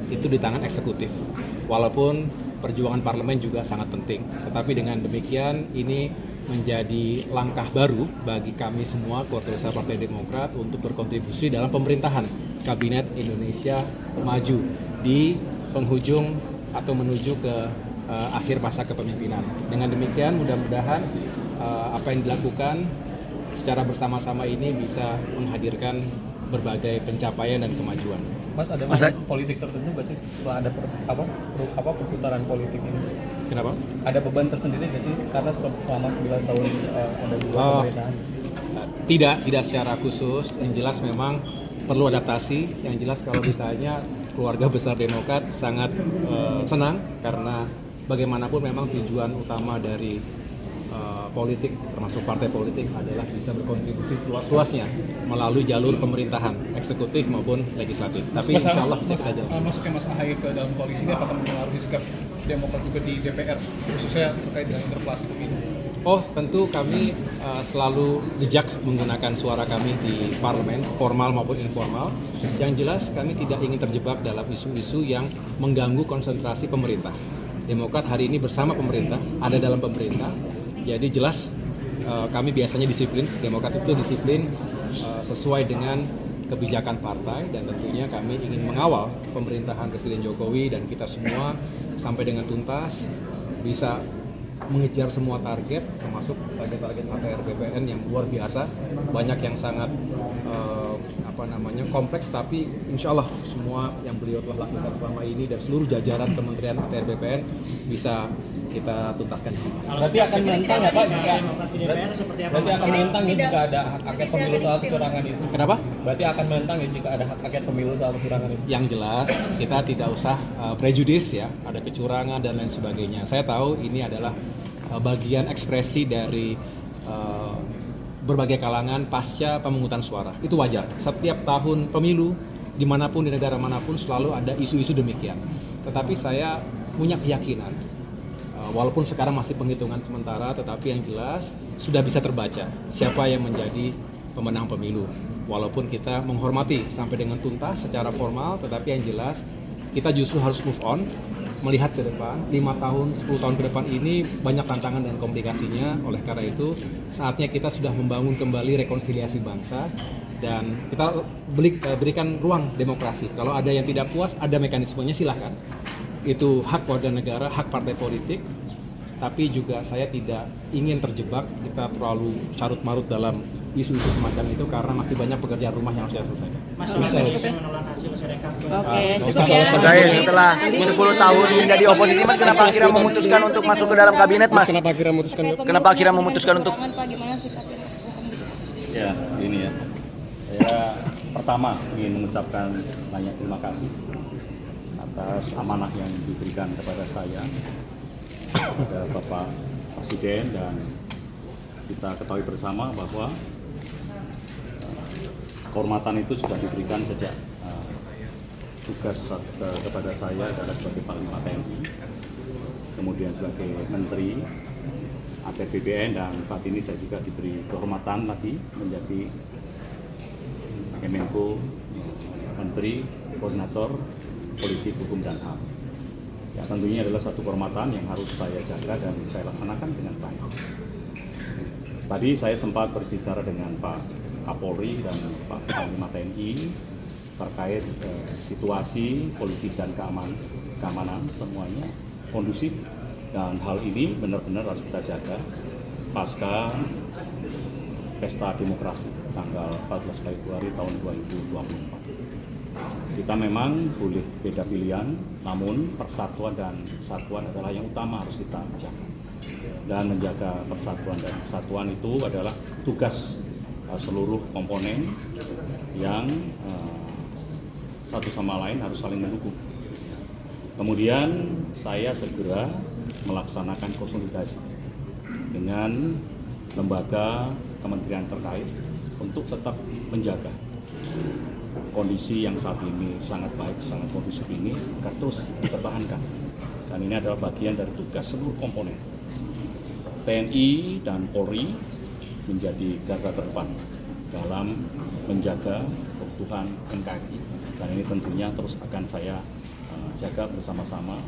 itu di tangan eksekutif. Walaupun perjuangan parlemen juga sangat penting. Tetapi dengan demikian ini menjadi langkah baru bagi kami semua keluarga besar Partai Demokrat untuk berkontribusi dalam pemerintahan Kabinet Indonesia Maju di penghujung atau menuju ke akhir masa kepemimpinan. Dengan demikian mudah-mudahan apa yang dilakukan secara bersama-sama ini bisa menghadirkan berbagai pencapaian dan kemajuan. Mas, ada politik tertentu nggak sih setelah ada perputaran politik ini? Kenapa? Ada beban tersendiri nggak sih karena selama 9 tahun ada dua pemerintahan? Tidak secara khusus. Yang jelas memang perlu adaptasi. Yang jelas kalau ditanya keluarga besar Demokrat sangat senang karena bagaimanapun memang tujuan utama dari politik, termasuk partai politik adalah bisa berkontribusi seluas-luasnya melalui jalur pemerintahan, eksekutif maupun legislatif. Tapi insya Allah bisa kita jalan. Masuknya Mas Ahaye ke dalam koalisi ini apakah mempengaruhi sikap Demokrat juga di DPR, khususnya terkait dengan interpelasi pemilu? Oh, tentu kami selalu bijak menggunakan suara kami di parlemen, formal maupun informal. Yang jelas kami tidak ingin terjebak dalam isu-isu yang mengganggu konsentrasi pemerintah. Demokrat hari ini bersama pemerintah, ada dalam pemerintah. Jadi jelas kami biasanya disiplin, Demokrat itu disiplin sesuai dengan kebijakan partai dan tentunya kami ingin mengawal pemerintahan Presiden Jokowi dan kita semua sampai dengan tuntas bisa mengejar semua target termasuk target-target ATR BPN yang luar biasa, banyak yang sangat kompleks, tapi insya Allah semua yang beliau telah lakukan selama ini dan seluruh jajaran Kementerian ATR BPN bisa kita tuntaskan. Berarti akan menentang ya Pak berarti akan menentang ya jika ada hak angket pemilu soal kecurangan itu? Kenapa? Berarti akan menentang ya jika ada hak angket pemilu soal kecurangan itu? Yang jelas kita tidak usah prejudis ya, ada kecurangan dan lain sebagainya. Saya tahu ini adalah bagian ekspresi dari berbagai kalangan pasca pemungutan suara. Itu wajar. Setiap tahun pemilu, dimanapun di negara manapun selalu ada isu-isu demikian. Tetapi saya punya keyakinan, walaupun sekarang masih penghitungan sementara, tetapi yang jelas sudah bisa terbaca siapa yang menjadi pemenang pemilu. Walaupun kita menghormati sampai dengan tuntas secara formal, tetapi yang jelas kita justru harus move on, melihat ke depan, 5 tahun, 10 tahun ke depan ini banyak tantangan dan komplikasinya. Oleh karena itu, saatnya kita sudah membangun kembali rekonsiliasi bangsa dan kita berikan ruang demokrasi. Kalau ada yang tidak puas, ada mekanismenya, silahkan. Itu hak warga negara, hak partai politik. Tapi juga saya tidak ingin terjebak, kita terlalu carut-marut dalam isu-isu semacam itu karena masih banyak pekerjaan rumah yang harus saya selesaikan. Mas, menolak hasil Sirekap. Oke, cukup ya. Setelah 10 tahun menjadi oposisi, Mas, kenapa akhirnya memutuskan untuk masuk ke dalam kabinet, Mas? Kenapa akhirnya memutuskan untuk? Ya, ini ya. Saya pertama ingin mengucapkan banyak terima kasih atas amanah yang diberikan kepada saya, kepada Bapak Presiden, dan kita ketahui bersama bahwa kehormatan itu sudah diberikan sejak tugas kepada saya adalah sebagai Panglima TNI, kemudian sebagai Menteri ATR BPN, dan saat ini saya juga diberi kehormatan lagi menjadi Kemenko, Menteri Koordinator Politik Hukum dan HAM. Ya, tentunya adalah satu kehormatan yang harus saya jaga dan saya laksanakan dengan baik. Tadi saya sempat berbicara dengan Pak Kapolri dan Pak Panglima TNI terkait situasi politik dan keamanan semuanya kondusif, dan hal ini benar-benar harus kita jaga pasca Pesta Demokrasi tanggal 14 Februari tahun 2024. Kita memang boleh beda pilihan, namun persatuan dan kesatuan adalah yang utama harus kita jaga. Dan menjaga persatuan dan kesatuan itu adalah tugas seluruh komponen yang satu sama lain harus saling mendukung. Kemudian saya segera melaksanakan konsolidasi dengan lembaga kementerian terkait untuk tetap menjaga kondisi yang saat ini sangat baik, sangat kondusif ini agar terus dipertahankan. Dan ini adalah bagian dari tugas seluruh komponen. TNI dan Polri menjadi garda terdepan dalam menjaga keutuhan NKRI Dan ini tentunya terus akan saya jaga bersama-sama